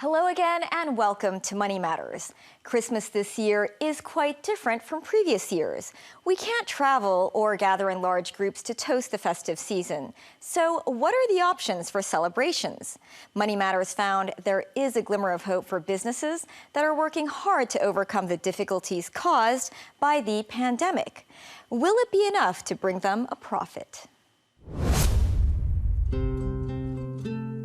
Hello again and welcome to Money Matters. Christmas this year is quite different from previous years. We can't travel or gather in large groups to toast the festive season. So what are the options for celebrations? Money Matters found there is a glimmer of hope for businesses that are working hard to overcome the difficulties caused by the pandemic. Will it be enough to bring them a profit?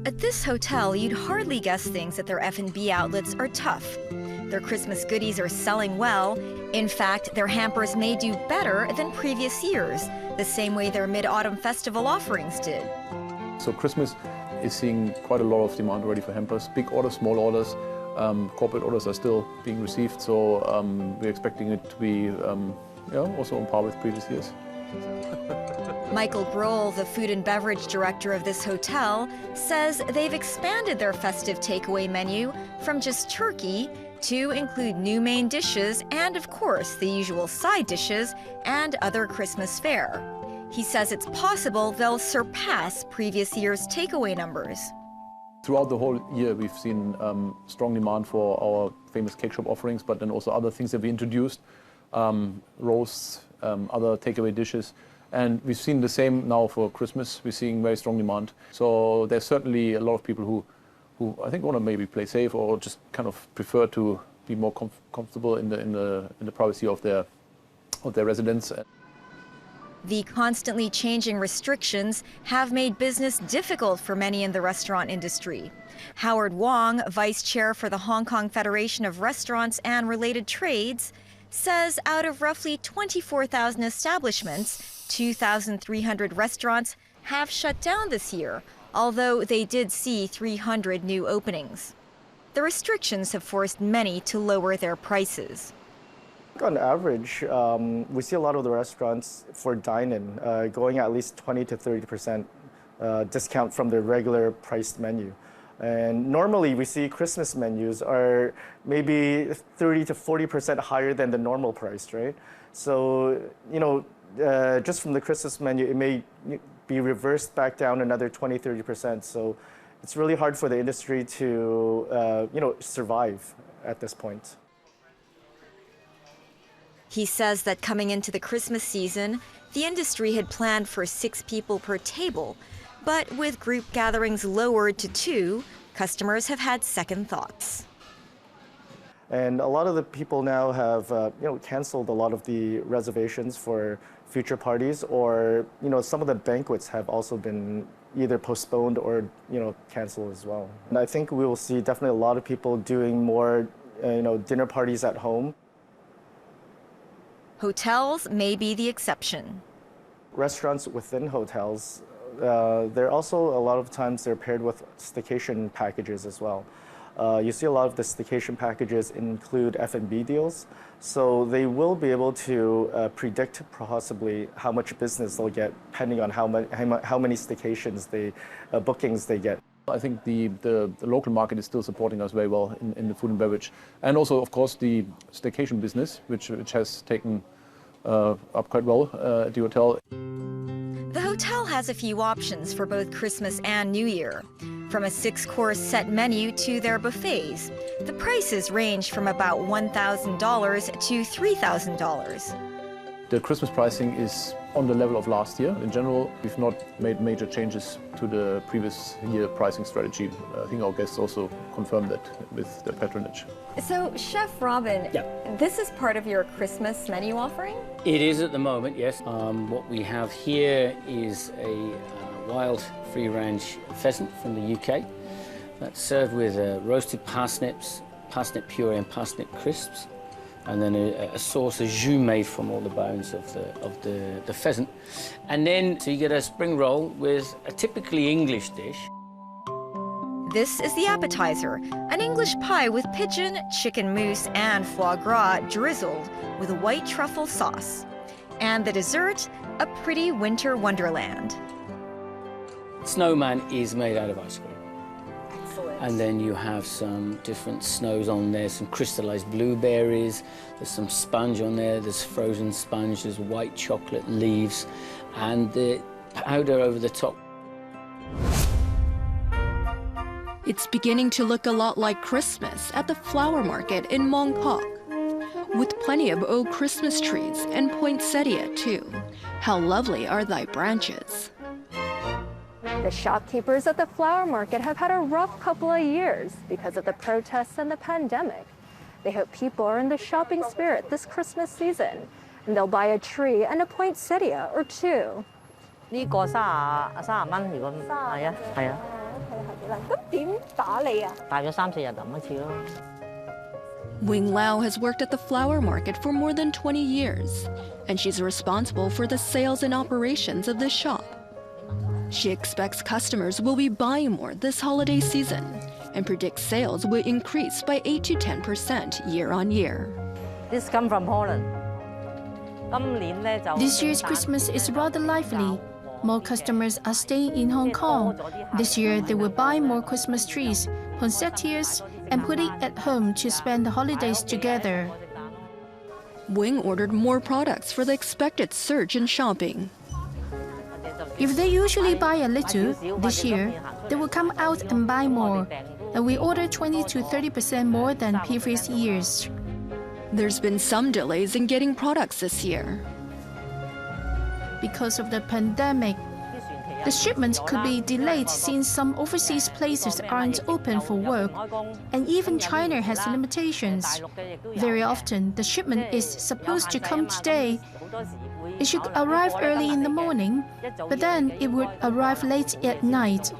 At this hotel, you'd hardly guess things at their F&B outlets are tough. Their Christmas goodies are selling well. In fact, their hampers may do better than previous years, the same way their Mid-Autumn Festival offerings did. So Christmas is seeing quite a lot of demand already for hampers. Big orders, small orders, corporate orders are still being received, so we're expecting it to be also on par with previous years. Michael Groll, the food and beverage director of this hotel, says they've expanded their festive takeaway menu from just turkey to include new main dishes and, of course, the usual side dishes and other Christmas fare. He says it's possible they'll surpass previous year's takeaway numbers. Throughout the whole year, we've seen strong demand for our famous cake shop offerings, but then also other things that we introduced, roasts, other takeaway dishes. And we've seen the same now for Christmas. We're seeing very strong demand. So there's certainly a lot of people who I think want to maybe play safe or just kind of prefer to be more comfortable in the privacy of their residence. The constantly changing restrictions have made business difficult for many in the restaurant industry. Howard Wong, vice chair for the Hong Kong Federation of Restaurants and Related Trades, says out of roughly 24,000 establishments, 2,300 restaurants have shut down this year, although they did see 300 new openings. The restrictions have forced many to lower their prices. On average, we see a lot of the restaurants for dine-in going at least 20 to 30% discount from their regular priced menu. And normally we see Christmas menus are maybe 30 to 40% higher than the normal price, right? So, just from the Christmas menu, it may be reversed back down another 20, 30%. So it's really hard for the industry to, survive at this point. He says that coming into the Christmas season, the industry had planned for 6 people per table, but with group gatherings lowered to 2, customers have had second thoughts. And a lot of the people now have, canceled a lot of the reservations for future parties, or, some of the banquets have also been either postponed or, canceled as well. And I think we will see definitely a lot of people doing more, dinner parties at home. Hotels may be the exception. Restaurants within hotels, they're also a lot of times they're paired with staycation packages as well. You see a lot of the staycation packages include F&B deals, so they will be able to predict possibly how much business they'll get depending on how many staycations bookings they get. I think the local market is still supporting us very well in the food and beverage, and also of course the staycation business, which has taken up quite well at the hotel. The hotel has a few options for both Christmas and New Year. From a 6-course set menu to their buffets, the prices range from about $1,000 to $3,000. The Christmas pricing is on the level of last year. In general, we've not made major changes to the previous year pricing strategy. I think our guests also confirmed that with their patronage. So, Chef Robin, Yeah. This is part of your Christmas menu offering? It is at the moment, yes. What we have here is a wild free-range pheasant from the UK. That's served with roasted parsnips, parsnip puree and parsnip crisps, and then a sauce, a jus made from all the bones of the pheasant. And then, so you get a spring roll with a typically English dish. This is the appetizer, an English pie with pigeon, chicken mousse, and foie gras drizzled with a white truffle sauce. And the dessert, a pretty winter wonderland. Snowman is made out of ice cream. Excellent. And then you have some different snows on there, some crystallized blueberries, there's some sponge on there, there's frozen sponge, there's white chocolate leaves, and the powder over the top. It's beginning to look a lot like Christmas at the flower market in Mongkok, with plenty of old Christmas trees and poinsettia too. How lovely are thy branches? The shopkeepers at the flower market have had a rough couple of years because of the protests and the pandemic. They hope people are in the shopping spirit this Christmas season, and they'll buy a tree and a poinsettia or two. 呢個30蚊，如果係啊，係啊。咁點打理啊？大約3、4日淋一次咯。Wing Lao has worked at the flower market for more than 20 years, and she's responsible for the sales and operations of this shop. She expects customers will be buying more this holiday season and predicts sales will increase by 8 to 10% year on year. This come from Holland. This year's Christmas is rather lively. More customers are staying in Hong Kong. This year, they will buy more Christmas trees, poinsettias, and put it at home to spend the holidays together. Wing ordered more products for the expected surge in shopping. If they usually buy a little, this year, they will come out and buy more. And we order 20 to 30% more than previous years. There's been some delays in getting products this year. Because of the pandemic, the shipment could be delayed since some overseas places aren't open for work, and even China has limitations. Very often, the shipment is supposed to come today. It should arrive early in the morning, but then it would arrive late at night.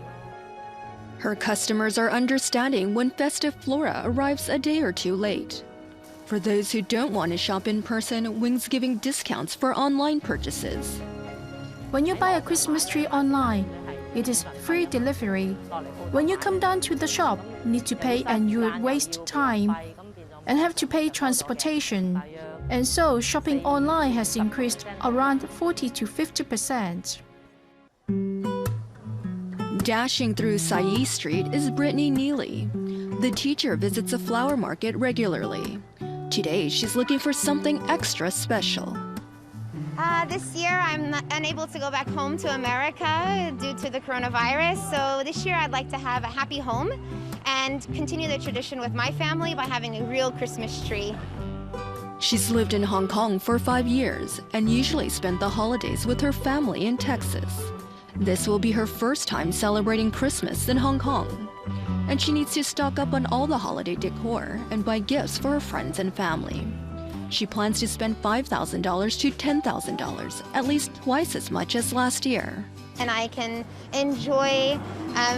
Her customers are understanding when festive flora arrives a day or two late. For those who don't want to shop in person, Wing's giving discounts for online purchases. When you buy a Christmas tree online, it is free delivery. When you come down to the shop, you need to pay and you would waste time and have to pay transportation. And so shopping online has increased around 40 to 50%. Dashing through Sai Street is Brittany Neely. The teacher visits a flower market regularly. Today, she's looking for something extra special. This year, I'm unable to go back home to America due to the coronavirus. So this year, I'd like to have a happy home and continue the tradition with my family by having a real Christmas tree. She's lived in Hong Kong for 5 years and usually spent the holidays with her family in Texas. This will be her first time celebrating Christmas in Hong Kong. And she needs to stock up on all the holiday decor and buy gifts for her friends and family. She plans to spend $5,000 to $10,000, at least twice as much as last year. And I can enjoy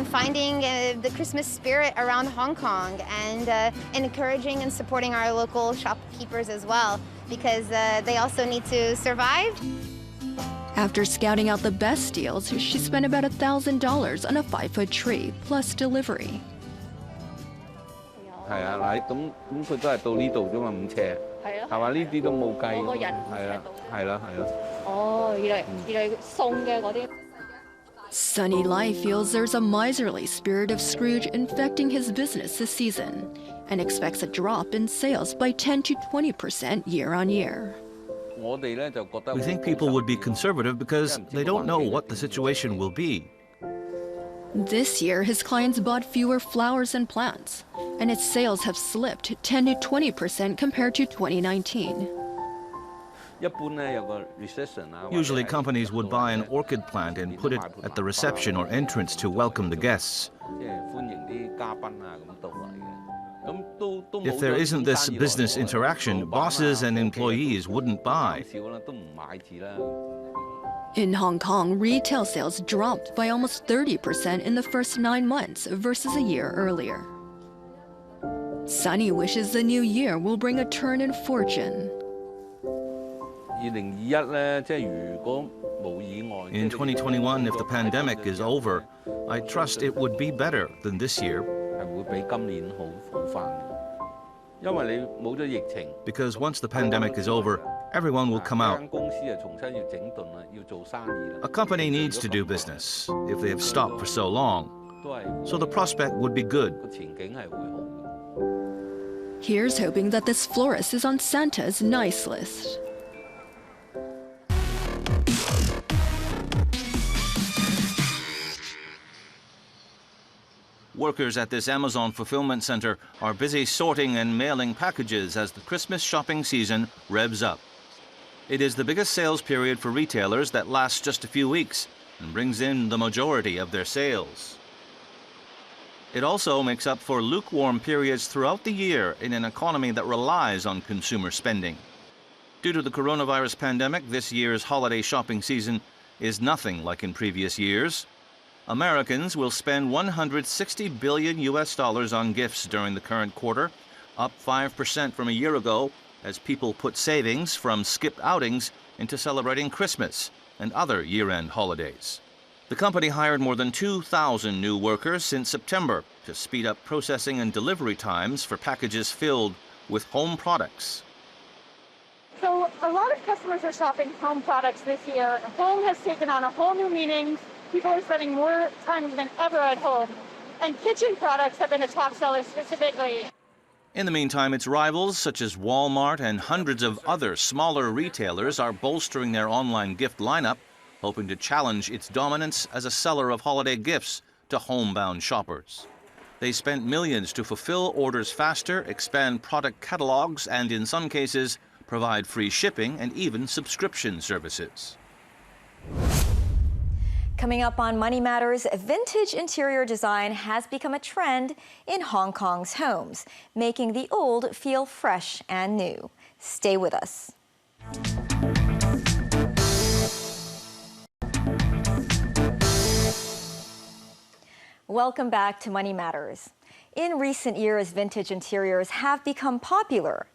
finding the Christmas spirit around Hong Kong and encouraging and supporting our local shopkeepers as well, because they also need to survive. After scouting out the best deals, she spent about $1,000 on a 5-foot tree, plus delivery. 係啊，嗱咁佢都係到呢度啫嘛，5尺，係嘛？呢啲都冇計，係啦，係啦，係啦。哦，原來送嘅嗰啲。Sunny Lai feels there's a miserly spirit of Scrooge infecting his business this season and expects a drop in sales by 10 to 20% year on year. We think people would be conservative because they don't know what the situation will be. This year, his clients bought fewer flowers and plants, and its sales have slipped 10 to 20% compared to 2019. Usually companies would buy an orchid plant and put it at the reception or entrance to welcome the guests. If there isn't this business interaction, bosses and employees wouldn't buy. In Hong Kong, retail sales dropped by almost 30% in the first 9 months versus a year earlier. Sunny wishes the new year will bring a turn in fortune. In 2021, if the pandemic is over, I trust it would be better than this year. Because once the pandemic is over, everyone will come out. A company needs to do business if they have stopped for so long, so the prospect would be good. Here's hoping that this florist is on Santa's nice list. Workers at this Amazon fulfillment center are busy sorting and mailing packages as the Christmas shopping season revs up. It is the biggest sales period for retailers that lasts just a few weeks and brings in the majority of their sales. It also makes up for lukewarm periods throughout the year in an economy that relies on consumer spending. Due to the coronavirus pandemic, this year's holiday shopping season is nothing like in previous years. Americans will spend $160 billion on gifts during the current quarter, up 5% from a year ago, as people put savings from skipped outings into celebrating Christmas and other year-end holidays. The company hired more than 2,000 new workers since September to speed up processing and delivery times for packages filled with home products. So a lot of customers are shopping home products this year. Home has taken on a whole new meaning. People are spending more time than ever at home. And kitchen products have been a top seller specifically. In the meantime, its rivals, such as Walmart and hundreds of other smaller retailers, are bolstering their online gift lineup, hoping to challenge its dominance as a seller of holiday gifts to homebound shoppers. They spent millions to fulfill orders faster, expand product catalogs, and in some cases, provide free shipping and even subscription services. Coming up on Money Matters, vintage interior design has become a trend in Hong Kong's homes, making the old feel fresh and new. Stay with us. Welcome back to Money Matters. In recent years, vintage interiors have become popular.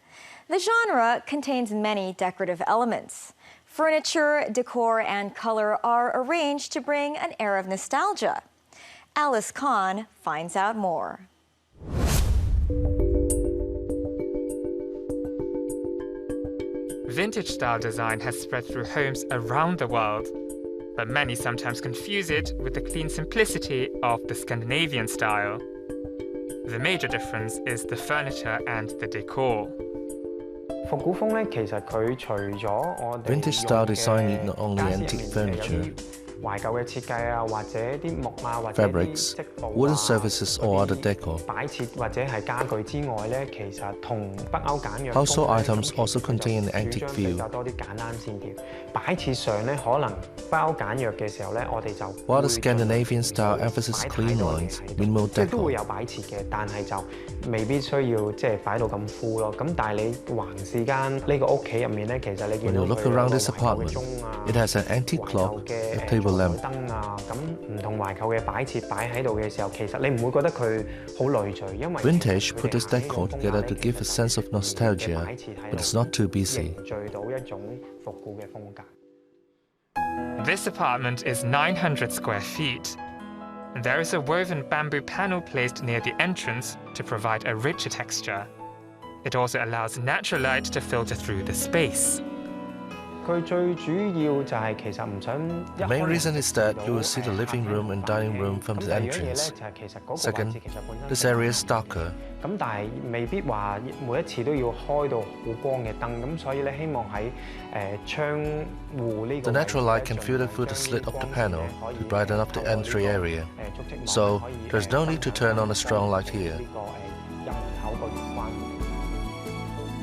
The genre contains many decorative elements. Furniture, decor, and color are arranged to bring an air of nostalgia. Alice Kahn finds out more. Vintage-style design has spread through homes around the world, but many sometimes confuse it with the clean simplicity of the Scandinavian style. The major difference is the furniture and the decor. Vintage style design is not only antique furniture, fabrics, wooden surfaces or other decor. Household items also contain an antique feel. While the Scandinavian style emphasizes clean lines, minimal decor. When you look around this apartment, it has an antique clock, a table lamp. Vintage put this decor together to give a sense of nostalgia, but it's not too busy. This apartment is 900 square feet. There is a woven bamboo panel placed near the entrance to provide a richer texture. It also allows natural light to filter through the space. The main reason is that you will see the living room and dining room from the entrance. Second, this area is darker. The natural light can filter through the slit of the panel to brighten up the entry area. So, there's no need to turn on a strong light here.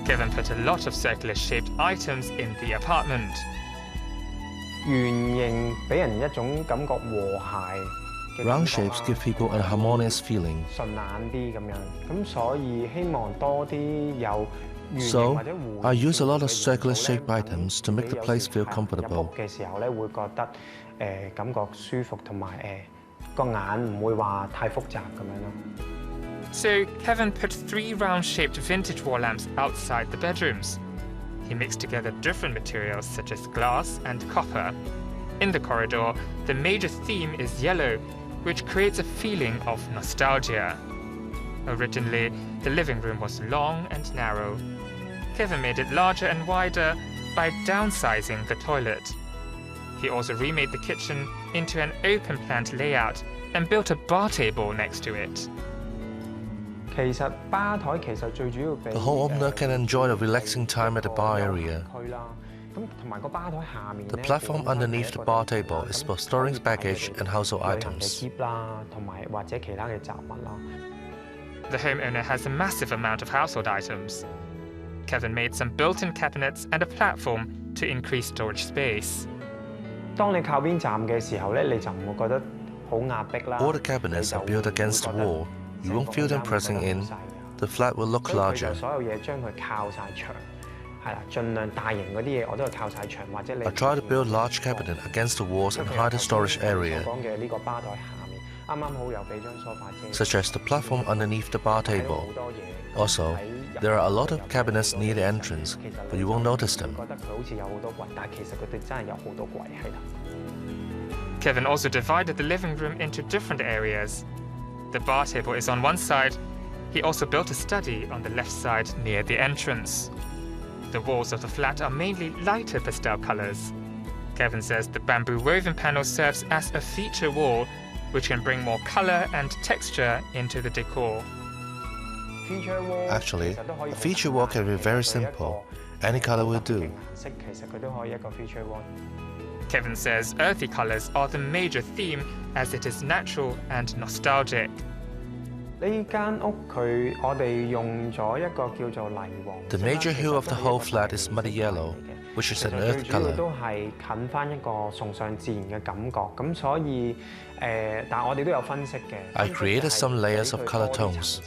Kevin put a lot of circular-shaped items in the apartment. Round shapes give people a harmonious feeling. So, I use a lot of circular-shaped items to make the place feel comfortable. So Kevin put 3 round-shaped vintage wall lamps outside the bedrooms. He mixed together different materials such as glass and copper. In the corridor, the major theme is yellow, which creates a feeling of nostalgia. Originally, the living room was long and narrow. Kevin made it larger and wider by downsizing the toilet. He also remade the kitchen into an open-plan layout and built a bar table next to it. The homeowner can enjoy a relaxing time at the bar area. The platform underneath the bar table is for storing baggage and household items. The homeowner has a massive amount of household items. Kevin made some built-in cabinets and a platform to increase storage space. All the cabinets are built against the wall. You won't feel them pressing in. The flat will look larger. I try to build large cabinet against the walls and hide the storage area, such as the platform underneath the bar table. Also, there are a lot of cabinets near the entrance, but you won't notice them. Kevin also divided the living room into different areas. The bar table is on one side. He also built a study on the left side near the entrance. The walls of the flat are mainly lighter pastel colors. Kevin says the bamboo woven panel serves as a feature wall, which can bring more color and texture into the decor. Actually, a feature wall can be very simple. Any color will do. Kevin says earthy colors are the major theme as it is natural and nostalgic. The major hue of the whole flat is muddy yellow, which is an earth color. I created some layers of color tones.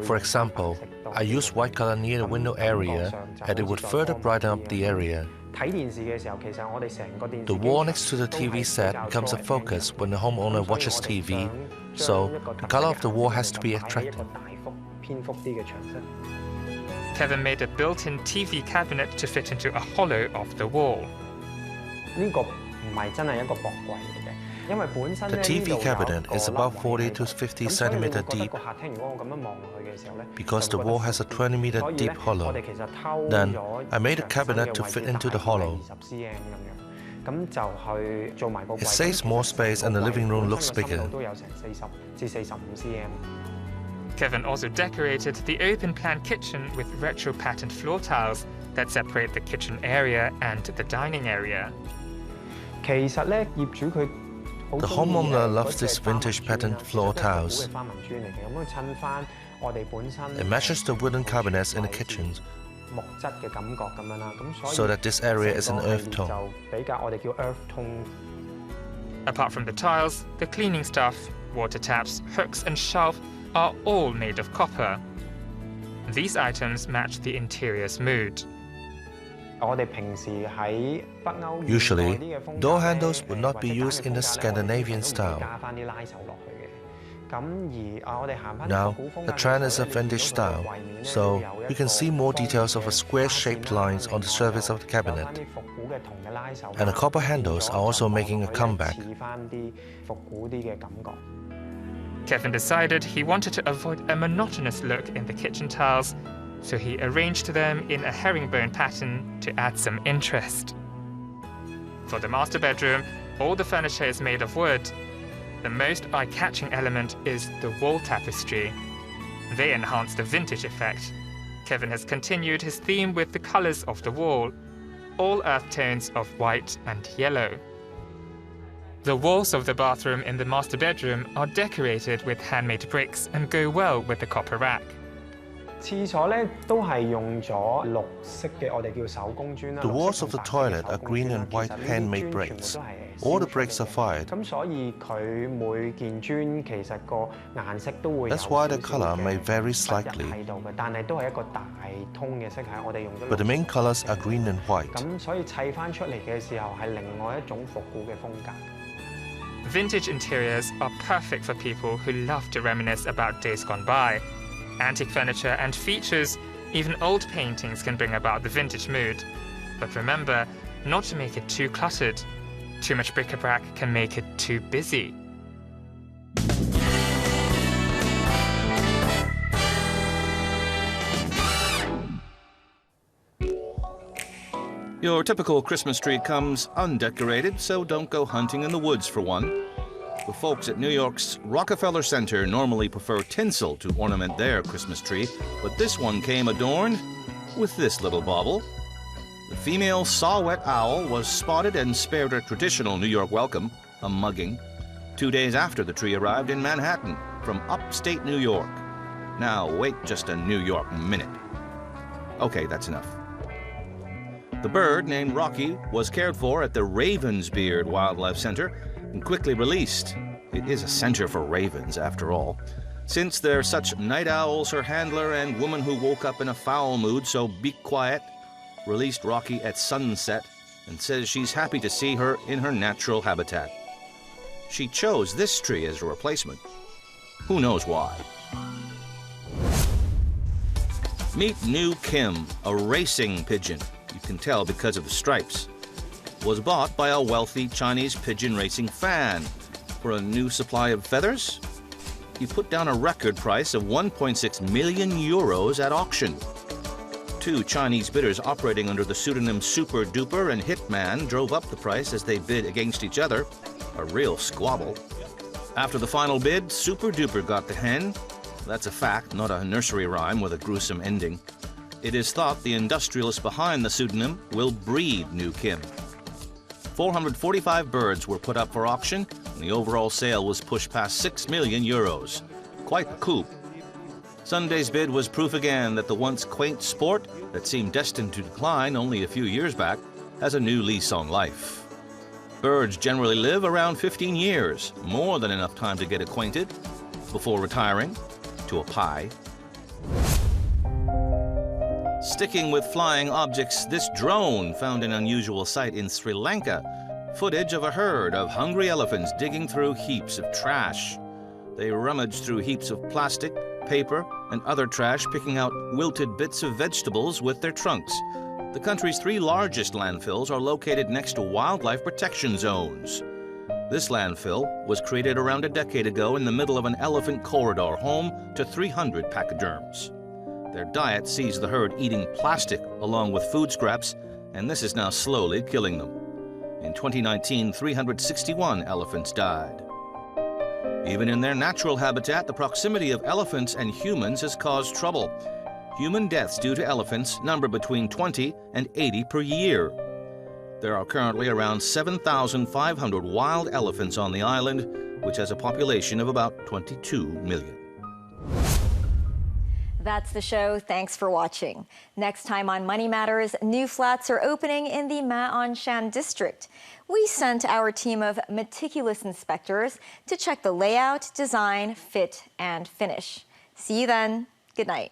For example, I used white color near the window area, and it would further brighten up the area. The wall next to the TV set becomes a focus when the homeowner watches TV, so the color of the wall has to be attractive. Kevin made a built-in TV cabinet to fit into a hollow of the wall. The TV cabinet is about 40 to 50 centimeters deep because the wall has a 20-meter deep hollow. Then, I made a cabinet to fit into the hollow. It saves more space and the living room looks bigger. Kevin also decorated the open-plan kitchen with retro-patterned floor tiles that separate the kitchen area and the dining area. The homeowner loves these vintage patterned floor tiles. It matches the wooden cabinets in the kitchen, so that this area is an earth tone. Apart from the tiles, the cleaning stuff, water taps, hooks and shelf are all made of copper. These items match the interior's mood. Usually, door handles would not be used in the Scandinavian style. Now, the trend is a vintage style, so you can see more details of a square-shaped lines on the surface of the cabinet. And the copper handles are also making a comeback. Kevin decided he wanted to avoid a monotonous look in the kitchen tiles, so he arranged them in a herringbone pattern to add some interest. For the master bedroom, all the furniture is made of wood. The most eye-catching element is the wall tapestry. They enhance the vintage effect. Kevin has continued his theme with the colors of the wall, all earth tones of white and yellow. The walls of the bathroom in the master bedroom are decorated with handmade bricks and go well with the copper rack. The walls of the toilet are green and white handmade bricks. All the bricks are fired. That's why the color may vary slightly. But the main colors are green and white. Vintage interiors are perfect for people who love to reminisce about days gone by. Antique furniture and features, even old paintings can bring about the vintage mood. But remember not to make it too cluttered. Too much bric-a-brac can make it too busy. Your typical Christmas tree comes undecorated, so don't go hunting in the woods for one. The folks at New York's Rockefeller Center normally prefer tinsel to ornament their Christmas tree, but this one came adorned with this little bauble. The female saw-whet owl was spotted and spared a traditional New York welcome, a mugging, 2 days after the tree arrived in Manhattan from upstate New York. Now, wait just a New York minute. Okay, that's enough. The bird, named Rocky, was cared for at the Ravensbeard Wildlife Center and quickly released. It is a center for ravens, after all. Since they're such night owls, her handler and woman who woke up in a foul mood, so be quiet, released Rocky at sunset and says she's happy to see her in her natural habitat. She chose this tree as a replacement. Who knows why? Meet New Kim, a racing pigeon. You can tell because of the stripes. Was bought by a wealthy Chinese pigeon racing fan. For a new supply of feathers, he put down a record price of 1.6 million euros at auction. 2 Chinese bidders operating under the pseudonym Super Duper and Hitman drove up the price as they bid against each other. A real squabble. After the final bid, Super Duper got the hen. That's a fact, not a nursery rhyme with a gruesome ending. It is thought the industrialist behind the pseudonym will breed New Kim. 445 birds were put up for auction, and the overall sale was pushed past 6 million euros. Quite a coup. Sunday's bid was proof again that the once quaint sport that seemed destined to decline only a few years back has a new lease on life. Birds generally live around 15 years, more than enough time to get acquainted before retiring to a pie. Sticking with flying objects, this drone found an unusual sight in Sri Lanka. Footage of a herd of hungry elephants digging through heaps of trash. They rummaged through heaps of plastic, paper, and other trash, picking out wilted bits of vegetables with their trunks. The country's 3 largest landfills are located next to wildlife protection zones. This landfill was created around a decade ago in the middle of an elephant corridor, home to 300 pachyderms. Their diet sees the herd eating plastic along with food scraps, and this is now slowly killing them. In 2019, 361 elephants died. Even in their natural habitat, the proximity of elephants and humans has caused trouble. Human deaths due to elephants number between 20 and 80 per year. There are currently around 7,500 wild elephants on the island, which has a population of about 22 million. That's the show. Thanks for watching. Next time on Money Matters, new flats are opening in the Ma On Shan district. We sent our team of meticulous inspectors to check the layout, design, fit, and finish. See you then. Good night.